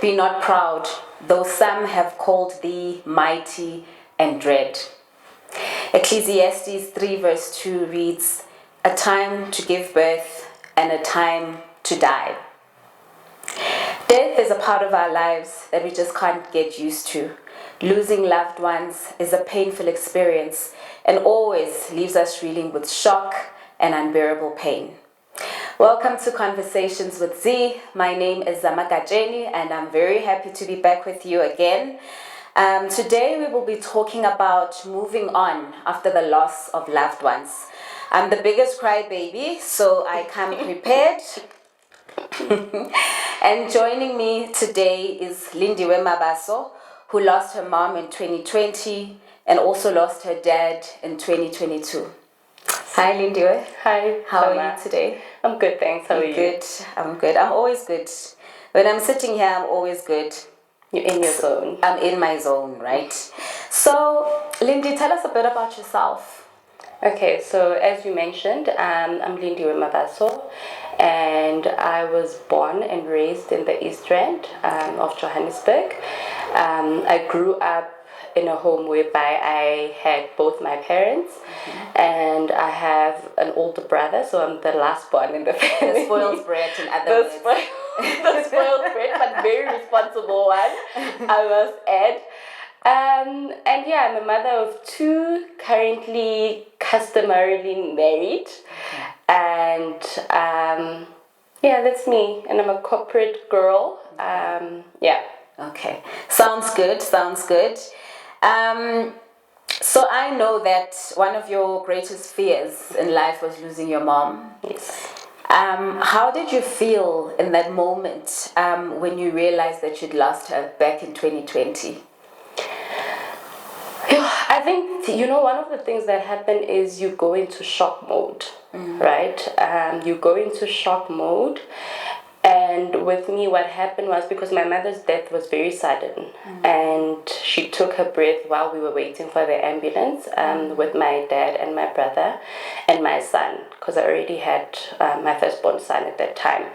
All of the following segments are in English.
Be not proud, though some have called thee mighty and dread. Ecclesiastes 3 verse 2 reads, a time to give birth and a time to die. Death is a part of our lives that we just can't get used to. Losing loved ones is a painful experience and always leaves us reeling with shock and unbearable pain. Welcome to Conversations with Z. My name is Zamagajeni and I'm very happy to be back with you again. Today we will be talking about moving on after the loss of loved ones. I'm the biggest crybaby, so I come prepared. And joining me today is Lindiwe Mabaso, who lost her mom in 2020 and also lost her dad in 2022. Hi Lindiwe. Hi. How are you today? I'm good, thanks. How are you? Good. I'm good. I'm always good. When I'm sitting here, I'm always good. You're in your zone. I'm in my zone, right? So, Lindy, tell us a bit about yourself. Okay, so as you mentioned, I'm Lindiwe Mabaso, and I was born and raised in the East Rand of Johannesburg. I grew up in a home whereby I had both my parents, and I have an older brother, so I'm the last born in the family. The spoiled brat, in other words. The spoiled brat, but very responsible one, I must add. And yeah, I'm a mother of two, currently customarily married. And yeah, that's me. And I'm a corporate girl. Yeah. Okay. Sounds good. Sounds good. So I know that one of your greatest fears in life was losing your mom. Yes. How did you feel in that moment when you realized that you'd lost her back in 2020? I think, one of the things that happen is you go into shock mode, right? You go into shock mode. And with me, what happened was, because my mother's death was very sudden, and she took her breath while we were waiting for the ambulance with my dad and my brother and my son, because I already had my firstborn son at that time.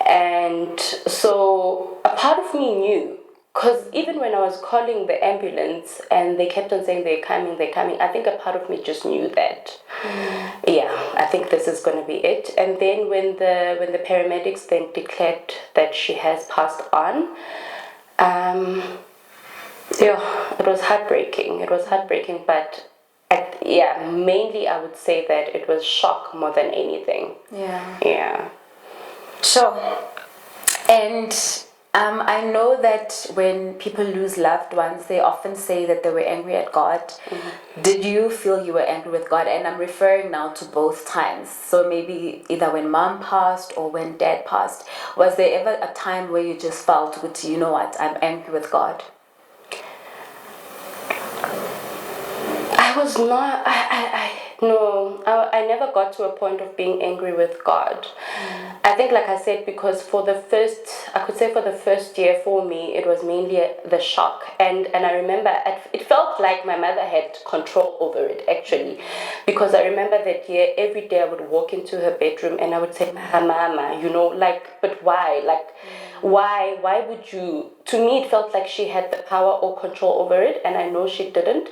And so a part of me knew, because even when I was calling the ambulance and they kept on saying they're coming, I think a part of me just knew that. Yeah, I think this is going to be it. And then when the paramedics then declared that she has passed on, it was heartbreaking. But mainly I would say that it was shock more than anything. Yeah. Sure. And I know that when people lose loved ones, they often say that they were angry at God. Did you feel you were angry with God? And I'm referring now to both times. So maybe either when mom passed or when dad passed. Was there ever a time where you just felt, you know what, I'm angry with God? I was not, I never got to a point of being angry with God. I think, like I said, because for the first year for me, it was mainly the shock. And I remember it felt like my mother had control over it, actually. Because I remember that year, every day I would walk into her bedroom and I would say, Mama, but why? Why would you? To me, it felt like she had the power or control over it, and I know she didn't.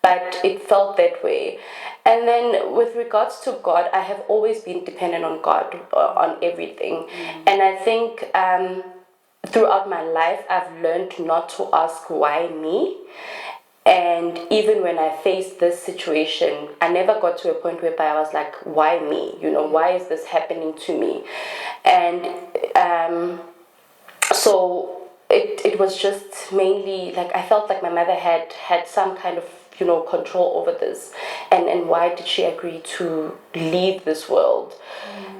But it felt that way. And then with regards to God, I have always been dependent on God on everything. And I think throughout my life, I've learned not to ask why me. And even when I faced this situation, I never got to a point whereby I was like, why me? Why is this happening to me? And so it was just mainly like I felt like my mother had some kind of control over this, and why did she agree to leave this world?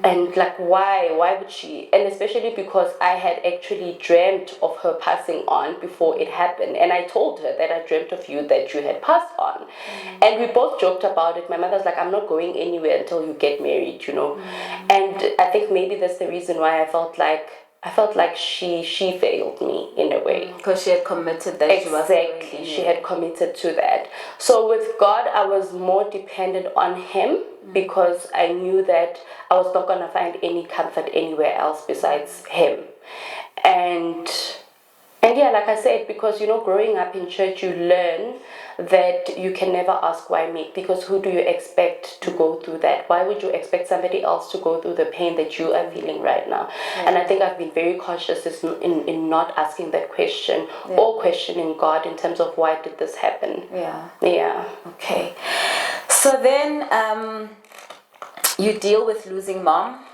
And like why would she? And especially because I had actually dreamt of her passing on before it happened, and I told her that I dreamt of you, that you had passed on. And we both joked about it. My mother's like, I'm not going anywhere until you get married, And I think maybe that's the reason why I felt like she failed me in a way. Because she had committed that. Exactly, she had committed to that. So with God, I was more dependent on Him because I knew that I was not going to find any comfort anywhere else besides Him. And yeah, like I said, because growing up in church, you learn that you can never ask why me, because who do you expect to go through that? Why would you expect somebody else to go through the pain that you are feeling right now? And I think I've been very cautious in not asking that question or questioning God in terms of why did this happen. Yeah. Okay. So then you deal with losing mom.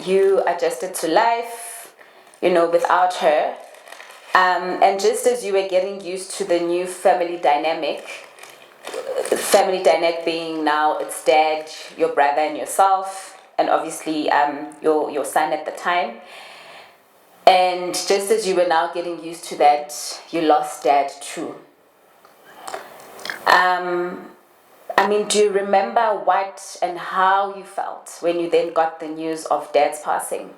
You adjusted to life, without her. And just as you were getting used to the new family dynamic being now it's dad, your brother, and yourself, and obviously your son at the time. And just as you were now getting used to that, you lost dad too. Do you remember what and how you felt when you then got the news of dad's passing?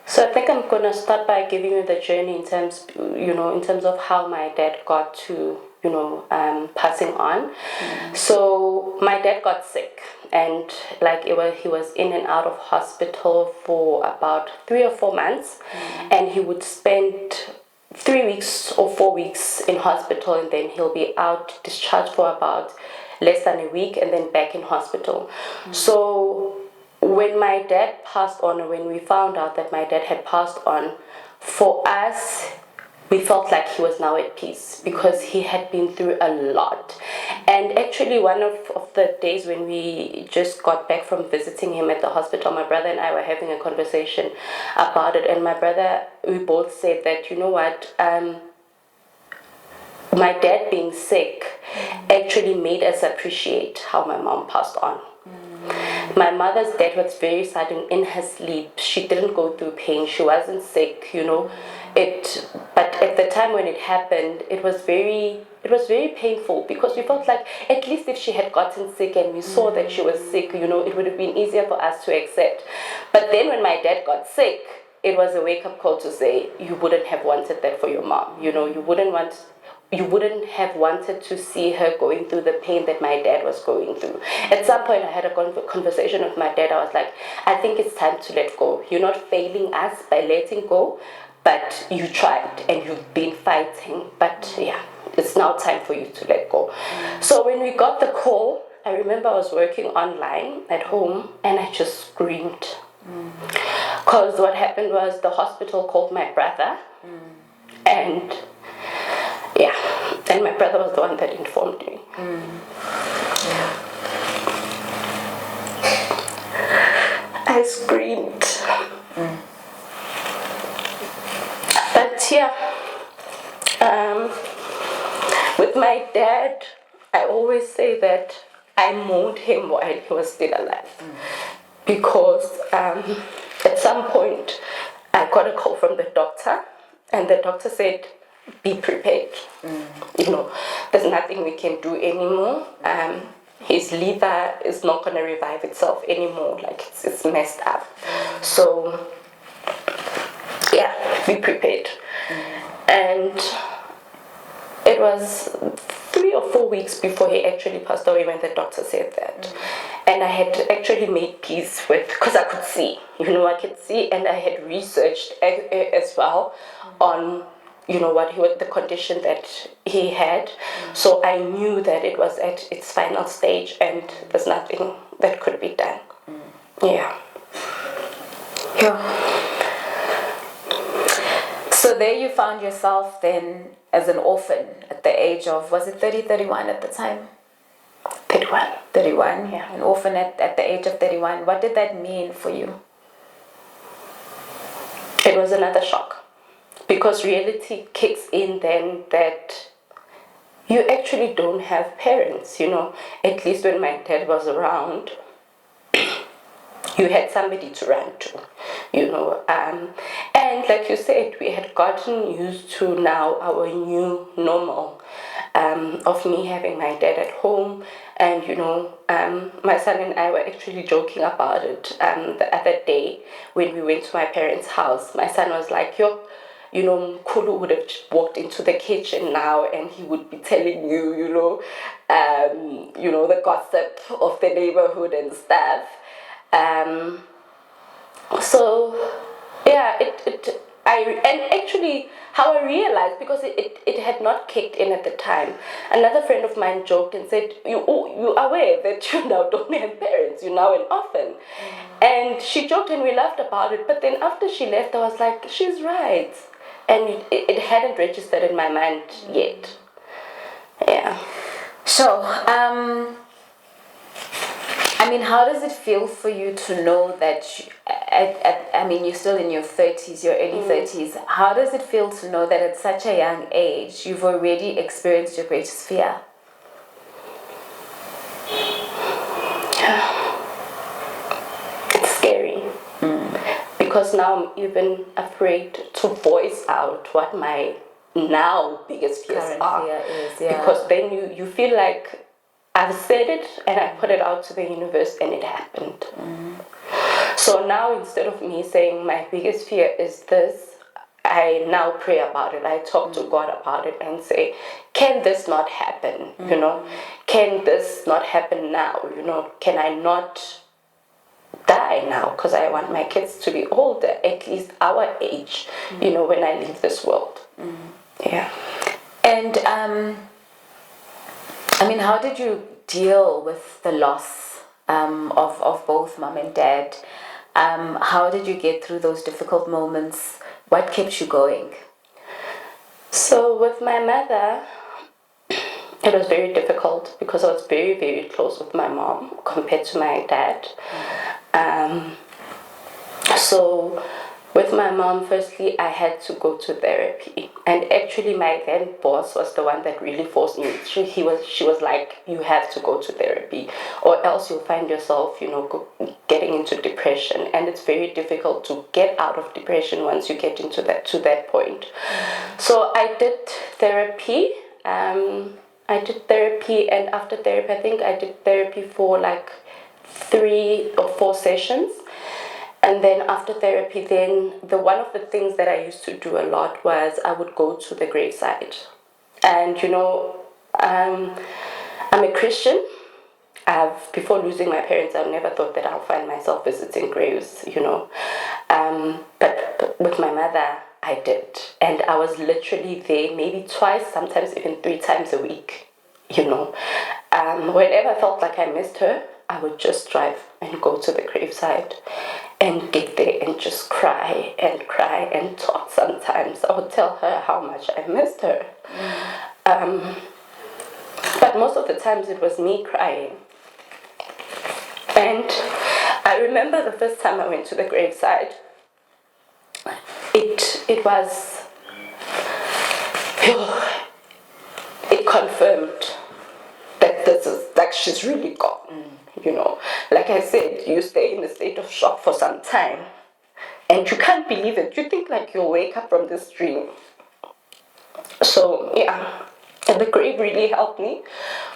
So I think I'm gonna start by giving you the journey in terms of how my dad got to, passing on. So my dad got sick, and he was in and out of hospital for about 3 or 4 months, and he would spend 3 weeks or 4 weeks in hospital, and then he'll be out discharged for about less than a week, and then back in hospital. So when my dad passed on, or when we found out that my dad had passed on, for us, we felt like he was now at peace because he had been through a lot. And actually, one of the days when we just got back from visiting him at the hospital, my brother and I were having a conversation about it. And my brother, we both said that, you know what, my dad being sick actually made us appreciate how my mom passed on. My mother's death was very sudden in her sleep. She didn't go through pain. She wasn't sick, But at the time when it happened, it was very painful because we felt like at least if she had gotten sick and we saw that she was sick, it would have been easier for us to accept. But then when my dad got sick, it was a wake-up call to say you wouldn't have wanted that for your mom. You wouldn't have wanted to see her going through the pain that my dad was going through. At some point, I had a conversation with my dad. I was like, I think it's time to let go. You're not failing us by letting go, but you tried and you've been fighting. But yeah, it's now time for you to let go. So when we got the call, I remember I was working online at home and I just screamed. Because what happened was the hospital called my brother and yeah, and my brother was the one that informed me. I screamed. But yeah, with my dad, I always say that I mourned him while he was still alive. Because at some point, I got a call from the doctor, and the doctor said, be prepared. There's nothing we can do anymore. His liver is not going to revive itself anymore. Like it's messed up. So yeah, be prepared. And it was 3 or 4 weeks before he actually passed away when the doctor said that. And I had actually made peace with, because I could see, I could see, and I had researched as well on the condition that he had. So I knew that it was at its final stage and there's nothing that could be done. Yeah. So there you found yourself then as an orphan at the age of, was it 30, 31 at the time? 31, yeah. An orphan at the age of 31. What did that mean for you? It was another shock. Because reality kicks in then that you actually don't have parents, At least when my dad was around, you had somebody to run to, And like you said, we had gotten used to now our new normal of me having my dad at home. And, my son and I were actually joking about it the other day when we went to my parents' house. My son was like, Kulu would have walked into the kitchen now and he would be telling you, the gossip of the neighborhood and stuff. So, yeah, and actually how I realized, because it had not kicked in at the time. Another friend of mine joked and said, you are aware that you now don't have parents, you're now an orphan. And she joked and we laughed about it, but then after she left I was like, she's right. And it hadn't registered in my mind yet. Yeah. So, I mean, how does it feel for you to know that, I mean, you're still in your 30s, your early 30s. How does it feel to know that at such a young age, you've already experienced your greatest fear? It's scary. Because now I'm even afraid to voice out what my now biggest fears Current are. fear is, yeah. Because then you feel like I've said it and I put it out to the universe and it happened. So now instead of me saying my biggest fear is this, I now pray about it. I talk to God about it and say, can this not happen? You know, can this not happen now? You know, can I not die now? Because I want my kids to be older, at least our age, you know, when I leave this world. Yeah. And, I mean, how did you deal with the loss of both mom and dad? How did you get through those difficult moments? What kept you going? So with my mother, it was very difficult because I was very, very close with my mom compared to my dad. So with my mom, firstly, I had to go to therapy. And actually my then boss was the one that really forced me. She was like, you have to go to therapy or else you'll find yourself, you know, getting into depression. And it's very difficult to get out of depression once you get into that point. So I did therapy. And after therapy, I think I did therapy for like 3 or 4 sessions. And then after therapy, then one of the things that I used to do a lot was I would go to the graveside. And, you know, I'm a Christian. Before losing my parents, I never thought that I'll find myself visiting graves, you know. But with my mother, I did. And I was literally there maybe twice, sometimes even 3 times a week, you know. Whenever I felt like I missed her, I would just drive and go to the graveside and get there and just cry and talk sometimes. I would tell her how much I missed her. But most of the times it was me crying. And I remember the first time I went to the graveside, it was, it confirmed that this is, like, she's really gone. You know, like I said, you stay in a state of shock for some time and you can't believe it. You think like you'll wake up from this dream. So yeah, and the grave really helped me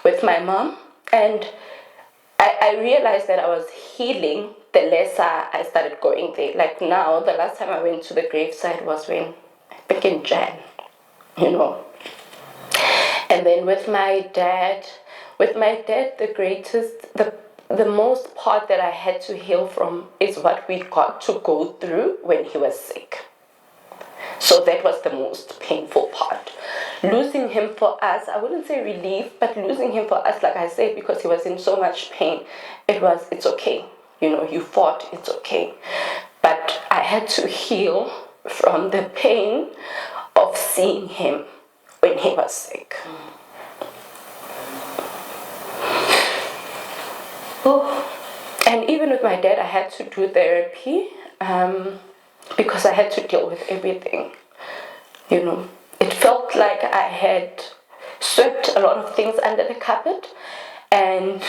with my mom. And I realized that I was healing the lesser I started going there. Like now, the last time I went to the graveside was when, I think in Jan, you know. And then with my dad, the most part that I had to heal from is what we got to go through when he was sick. So that was the most painful part. Losing him for us, I wouldn't say relief, but losing him for us, like I said, because he was in so much pain, it's okay. You know, you fought, it's okay. But I had to heal from the pain of seeing him when he was sick. And even with my dad, I had to do therapy because I had to deal with everything. You know, it felt like I had swept a lot of things under the carpet, and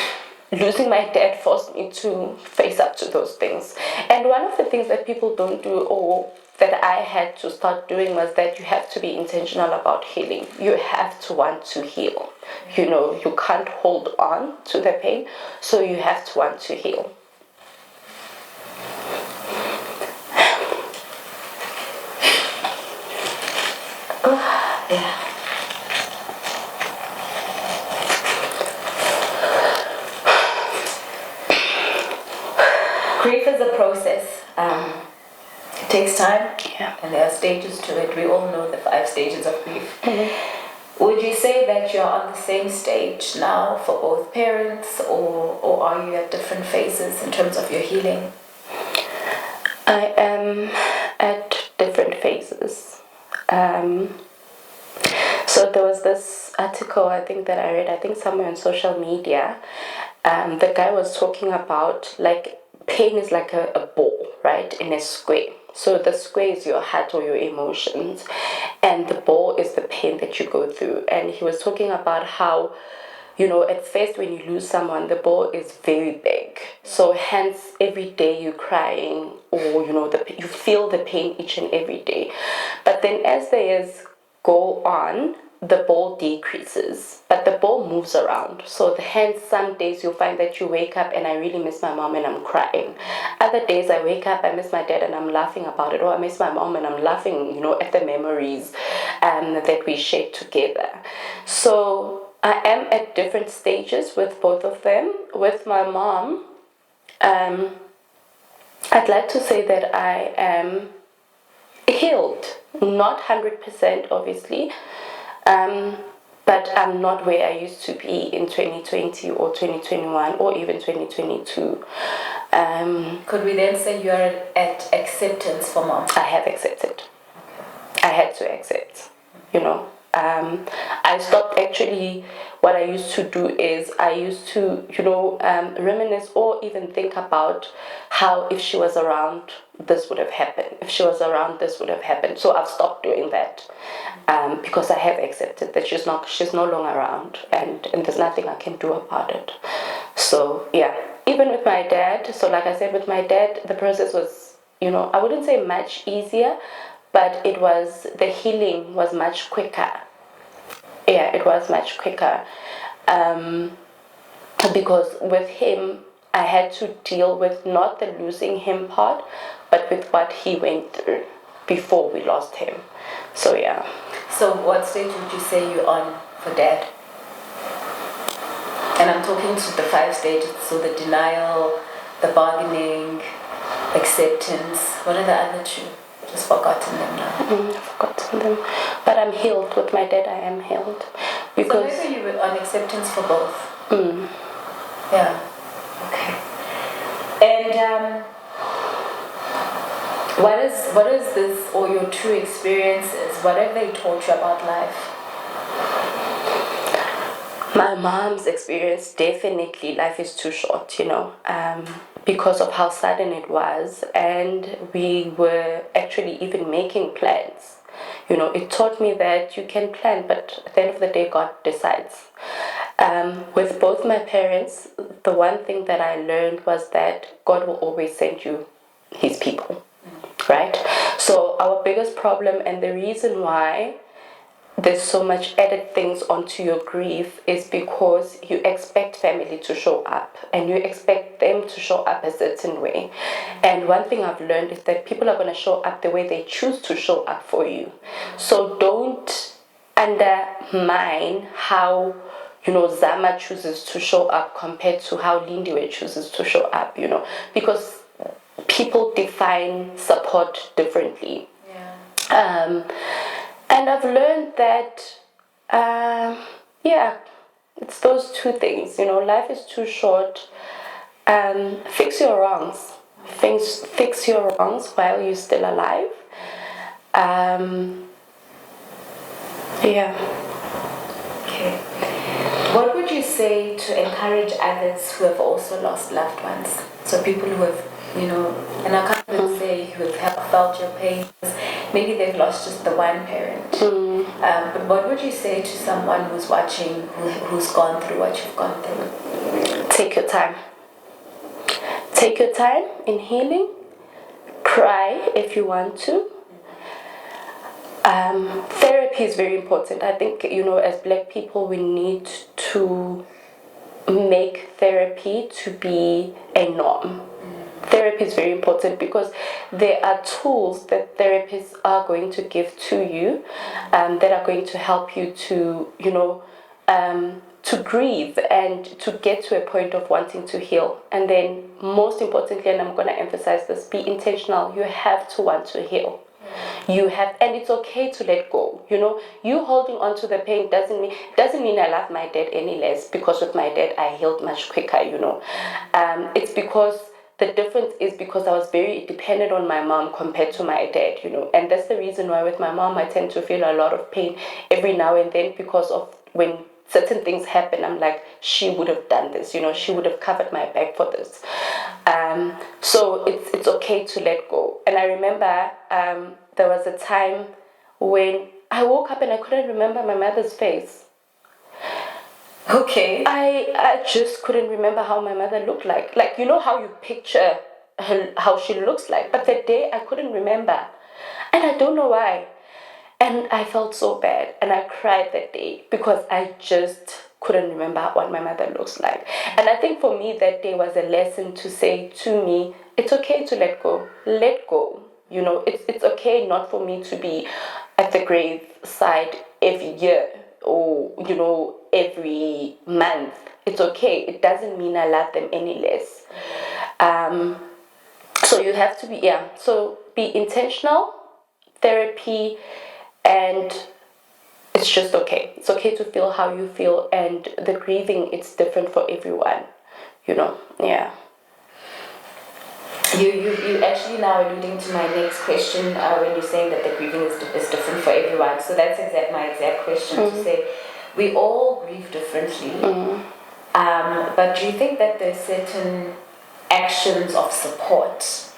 losing my dad forced me to face up to those things. And one of the things that people don't do, or that I had to start doing, was that you have to be intentional about healing. You have to want to heal. You know, you can't hold on to the pain, so you have to want to heal. Yeah. Grief is a process. It takes time. Yeah. And there are stages to it. We all know the 5 stages of grief. Would you say that you're on the same stage now for both parents, or are you at different phases in terms of your healing? I am at different phases. So there was this article I think that I read, I think somewhere on social media. The guy was talking about like pain is like a ball, right, in a square. So the square is your heart or your emotions, and the ball is the pain that you go through. And he was talking about how, you know, at first when you lose someone, the ball is very big. So hence every day you're crying, or you know, you feel the pain each and every day. But then as the years go on, the ball decreases, but the ball moves around. So hence some days you'll find that you wake up and I really miss my mom and I'm crying. Other days I wake up, I miss my dad and I'm laughing about it, or I miss my mom and I'm laughing, you know, at the memories that we shared together. So I am at different stages with both of them. With my mom, I'd like to say that I am healed, not 100% obviously, but I'm not where I used to be in 2020 or 2021 or even 2022. Could we then say you're at acceptance for mom? I have accepted. I had to accept, you know. I stopped actually, what I used to do is I used to, you know, reminisce or even think about how if she was around, this would have happened. If she was around, this would have happened. So I've stopped doing that because I have accepted that she's no longer around, and there's nothing I can do about it. So yeah, even with my dad, so like I said, with my dad, the process was, you know, I wouldn't say much easier, but the healing was much quicker. Yeah, it was much quicker. Because with him, I had to deal with not the losing him part, but with what he went through before we lost him. So yeah. So what stage would you say you're on for dad? And I'm talking to the 5 stages, so the denial, the bargaining, acceptance. What are the other 2? Just forgotten them now. I've forgotten them. But I'm healed. With my dad, I am healed. Because so maybe you were on acceptance for both. Yeah. Okay. And what is this, or your true experiences? What have they taught you about life? My mom's experience, definitely life is too short, you know, because of how sudden it was, and we were actually even making plans. You know, it taught me that you can plan, but at the end of the day, God decides. With both my parents, the one thing that I learned was that God will always send you his people, right? So our biggest problem, and the reason why there's so much added things onto your grief, is because you expect family to show up and you expect them to show up a certain way. And one thing I've learned is that people are going to show up the way they choose to show up for you. So don't undermine how, you know, Zama chooses to show up compared to how Lindiwe chooses to show up, you know, because people define support differently. Yeah. And I've learned that, it's those 2 things. You know, life is too short. Fix your wrongs. Fix your wrongs while you're still alive. Yeah. Okay. What would you say to encourage others who have also lost loved ones? So people who have, you know, and I can't even say who have felt your pain. Maybe they've lost just the one parent. But what would you say to someone who's watching, who's gone through what you've gone through? Take your time. Take your time in healing. Cry if you want to. Therapy is very important. I think, you know, as Black people, we need to make therapy to be a norm. Therapy is very important because there are tools that therapists are going to give to you that are going to help you to, you know, to grieve and to get to a point of wanting to heal. And then most importantly, and I'm going to emphasize this, be intentional. You have to want to heal. You have, and it's okay to let go. You know, you holding on to the pain doesn't mean I love my dad any less, because with my dad I healed much quicker. You know, it's because the difference is because I was very dependent on my mom compared to my dad. You know, and that's the reason why with my mom I tend to feel a lot of pain every now and then, because of when certain things happen, I'm like, she would have done this, you know, she would have covered my back for this. So it's okay to let go. And I remember there was a time when I woke up and I couldn't remember my mother's face. Okay. I just couldn't remember how my mother looked like. Like, you know how you picture her, how she looks like. But that day I couldn't remember. And I don't know why. And I felt so bad, and I cried that day because I just couldn't remember what my mother looks like. And I think for me that day was a lesson to say to me, it's okay to let go. Let go. You know, it's okay not for me to be at the grave side every year or, you know, every month. It's okay. It doesn't mean I love them any less. So you have to be, so be intentional, therapy, and it's just okay. It's okay to feel how you feel, and the grieving, it's different for everyone, you know. Yeah. You actually now alluding to my next question when you're saying that the grieving is different for everyone. So that's my exact question, to say we all grieve differently. But do you think that there's certain actions of support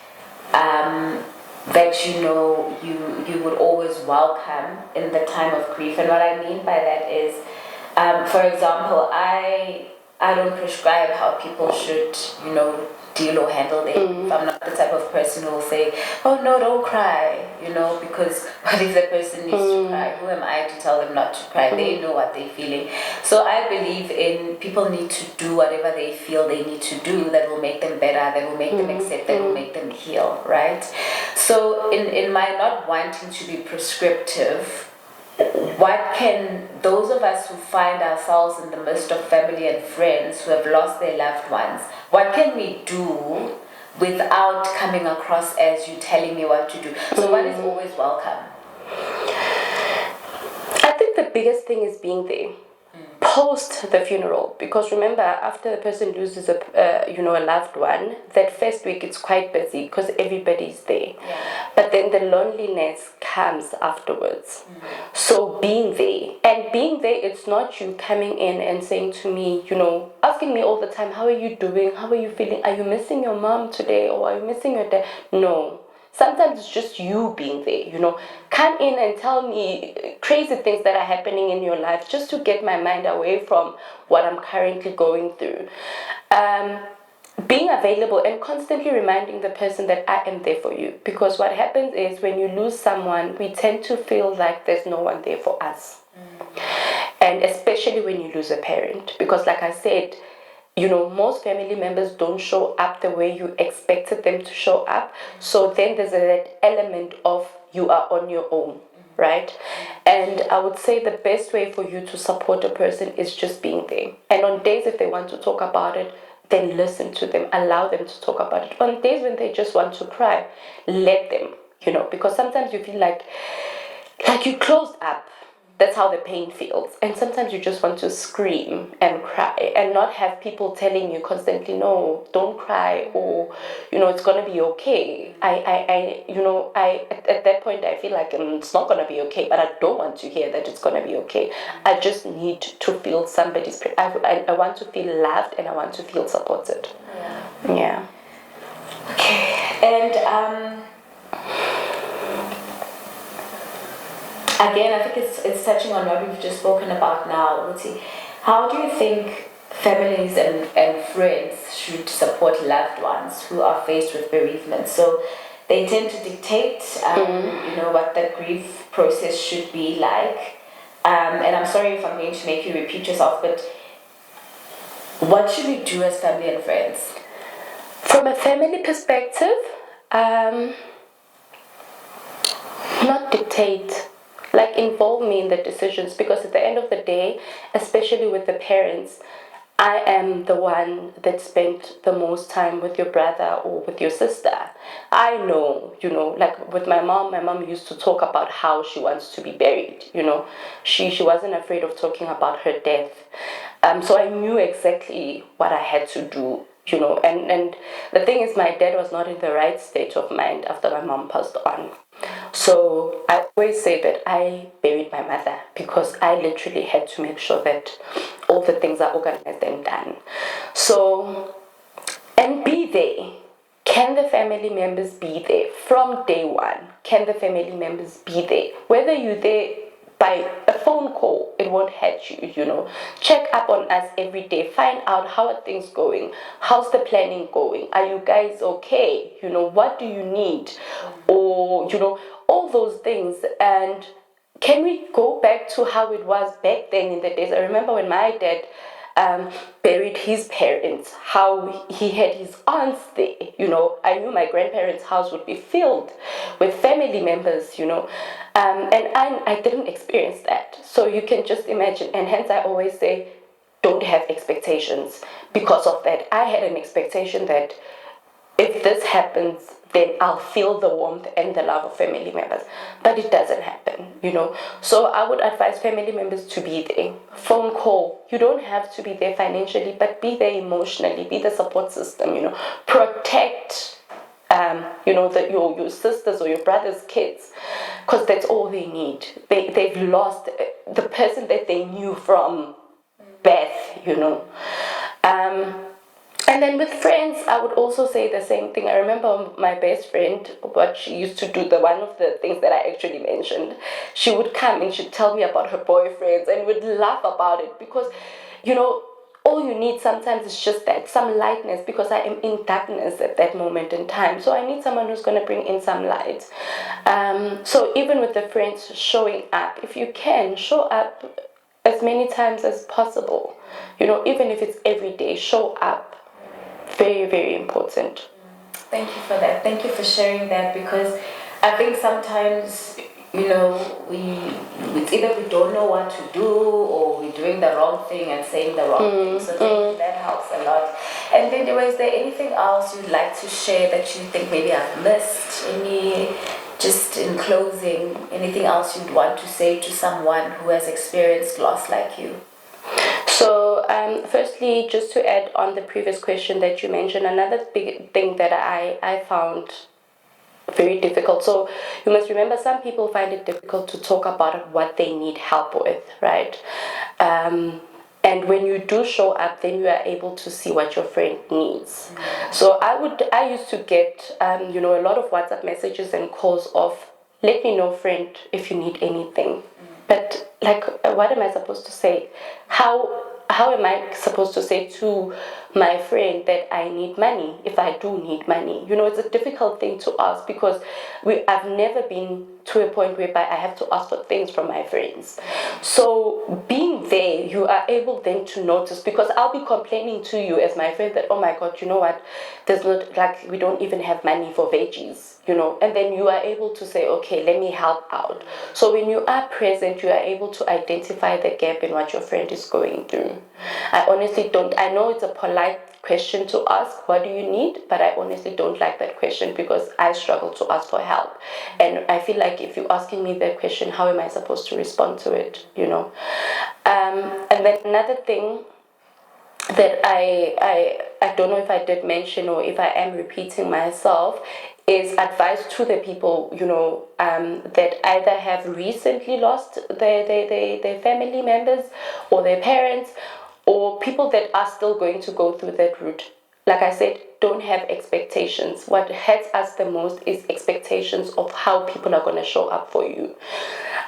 that you know you would always welcome in the time of grief? And what I mean by that is, for example, I don't prescribe how people should, you know, deal or handle their grief. I'm not the type of person who will say, oh no, don't cry, you know, because what if the person needs to cry? Who am I to tell them not to cry? They know what they're feeling. So I believe in people need to do whatever they feel they need to do that will make them better, that will make them accept, that will make them heal, right? So in my not wanting to be prescriptive, what can those of us who find ourselves in the midst of family and friends who have lost their loved ones, what can we do without coming across as you telling me what to do? So what is always welcome? I think the biggest thing is being there post the funeral, because remember, after the person loses a loved one, that first week it's quite busy because everybody's there. But then the loneliness comes afterwards. So being there, it's not you coming in and saying to me, you know, asking me all the time, how are you doing, how are you feeling, are you missing your mom today, or are you missing your dad? No. Sometimes it's just you being there, you know. Come in and tell me crazy things that are happening in your life, just to get my mind away from what I'm currently going through. Being available and constantly reminding the person that I am there for you. Because what happens is when you lose someone, we tend to feel like there's no one there for us. And especially when you lose a parent. Because like I said, you know, most family members don't show up the way you expected them to show up. So then there's that element of you are on your own, right? And I would say the best way for you to support a person is just being there. And on days if they want to talk about it, then listen to them, allow them to talk about it. On days when they just want to cry, let them, you know, because sometimes you feel like you closed up. That's how the pain feels. And sometimes you just want to scream and cry and not have people telling you constantly, no, don't cry, or, you know, it's going to be okay. At that point, I feel like it's not going to be okay, but I don't want to hear that it's going to be okay. I just need to feel somebody's, I want to feel loved, and I want to feel supported. Yeah. Okay. And, again, I think it's touching on what we've just spoken about now, Uti. How do you think families and friends should support loved ones who are faced with bereavement? So they tend to dictate, what the grief process should be like. And I'm sorry if I'm going to make you repeat yourself, but what should we do as family and friends? From a family perspective, not dictate. Like, involve me in the decisions, because at the end of the day, especially with the parents, I am the one that spent the most time with your brother or with your sister. I know, like with my mom used to talk about how she wants to be buried, She wasn't afraid of talking about her death. So I knew exactly what I had to do, and the thing is my dad was not in the right state of mind after my mom passed on. So I always say that I buried my mother because I literally had to make sure that all the things are organized and done. So, and be there. Can the family members be there from day one? Can the family members be there? Whether you're there by a phone call, it won't hurt you. Check up on us every day. Find out how are things going. How's the planning going? Are you guys okay? What do you need? Or, all those things. And can we go back to how it was back then in the days? I remember when my dad buried his parents, how he had his aunts there. I knew my grandparents' house would be filled with family members, and I didn't experience that. So you can just imagine, and hence I always say, don't have expectations. Because of that, I had an expectation that if this happens, then I'll feel the warmth and the love of family members. But it doesn't happen, So I would advise family members to be there. Phone call. You don't have to be there financially, but be there emotionally. Be the support system, Protect, your sisters or your brother's kids, because that's all they need. They've lost the person that they knew from birth. And then with friends, I would also say the same thing. I remember my best friend, what she used to do, one of the things that I actually mentioned, she would come and she'd tell me about her boyfriends and would laugh about it because, all you need sometimes is just that, some lightness, because I am in darkness at that moment in time. So I need someone who's going to bring in some light. So even with the friends showing up, if you can, show up as many times as possible. Even if it's every day, show up. Very, very important. Thank you for that. Thank you for sharing that, because I think sometimes, it's either we don't know what to do or we're doing the wrong thing and saying the wrong thing. So thank you, that helps a lot. And then is there anything else you'd like to share that you think maybe I've missed? Just in closing, anything else you'd want to say to someone who has experienced loss like you? So, firstly, just to add on the previous question that you mentioned, another big thing that I found very difficult. So, you must remember, some people find it difficult to talk about what they need help with, right? And when you do show up, then you are able to see what your friend needs. So I used to get, a lot of WhatsApp messages and calls of, let me know, friend, if you need anything. But what am I supposed to say? How am I supposed to say to my friend that I need money if I do need money? It's a difficult thing to ask because I've never been to a point whereby I have to ask for things from my friends. So being there, you are able then to notice, because I'll be complaining to you as my friend that, oh my God, you know what? There's not, we don't even have money for veggies. And then you are able to say, okay, let me help out. So when you are present, you are able to identify the gap in what your friend is going through. I honestly don't, I know it's a polite question to ask, what do you need? But I honestly don't like that question because I struggle to ask for help. And I feel like if you're asking me that question, how am I supposed to respond to it, And then another thing that I don't know if I did mention or if I am repeating myself is advice to the people, that either have recently lost their family members or their parents, or people that are still going to go through that route. Like I said, don't have expectations. What hurts us the most is expectations of how people are going to show up for you.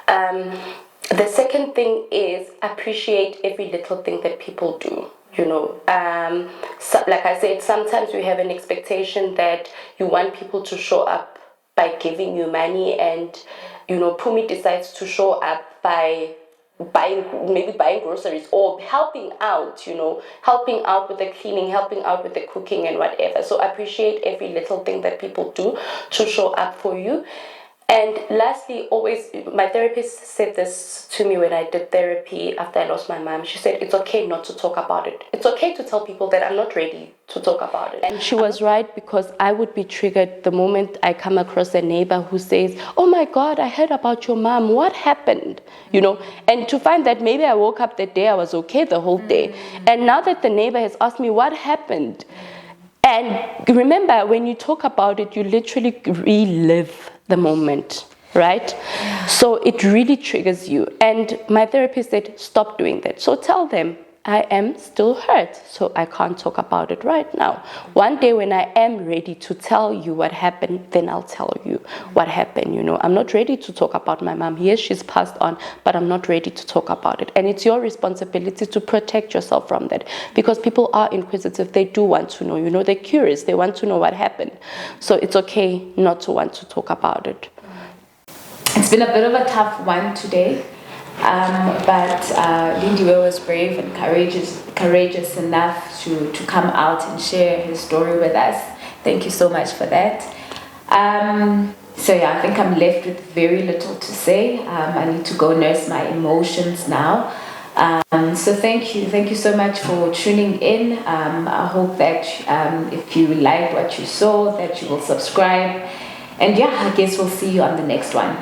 The second thing is appreciate every little thing that people do. So, like I said, sometimes we have an expectation that you want people to show up by giving you money, and Pumi decides to show up by buying groceries or helping out, helping out with the cleaning, helping out with the cooking and whatever. So appreciate every little thing that people do to show up for you. And lastly, always, my therapist said this to me when I did therapy after I lost my mom. She said, it's okay not to talk about it. It's okay to tell people that I'm not ready to talk about it. And she was right, because I would be triggered the moment I come across a neighbor who says, oh my God, I heard about your mom. What happened? You know, and to find that maybe I woke up that day, I was okay the whole day. And now that the neighbor has asked me what happened, and remember, when you talk about it, you literally relive the moment, right? So it really triggers you. And my therapist said, stop doing that. So tell them, I am still hurt, so I can't talk about it right now. One day when I am ready to tell you what happened, then I'll tell you what happened. You know, I'm not ready to talk about my mom. Yes, she's passed on, but I'm not ready to talk about it. And it's your responsibility to protect yourself from that, because people are inquisitive. They do want to know, you know, they're curious. They want to know what happened. So it's okay not to want to talk about it. It's been a bit of a tough one today. But Lindiwe was brave and courageous enough to come out and share his story with us. Thank you so much for that. So yeah, I think I'm left with very little to say. I need to go nurse my emotions now. So thank you so much for tuning in. I hope that if you liked what you saw, that you will subscribe. And yeah, I guess we'll see you on the next one.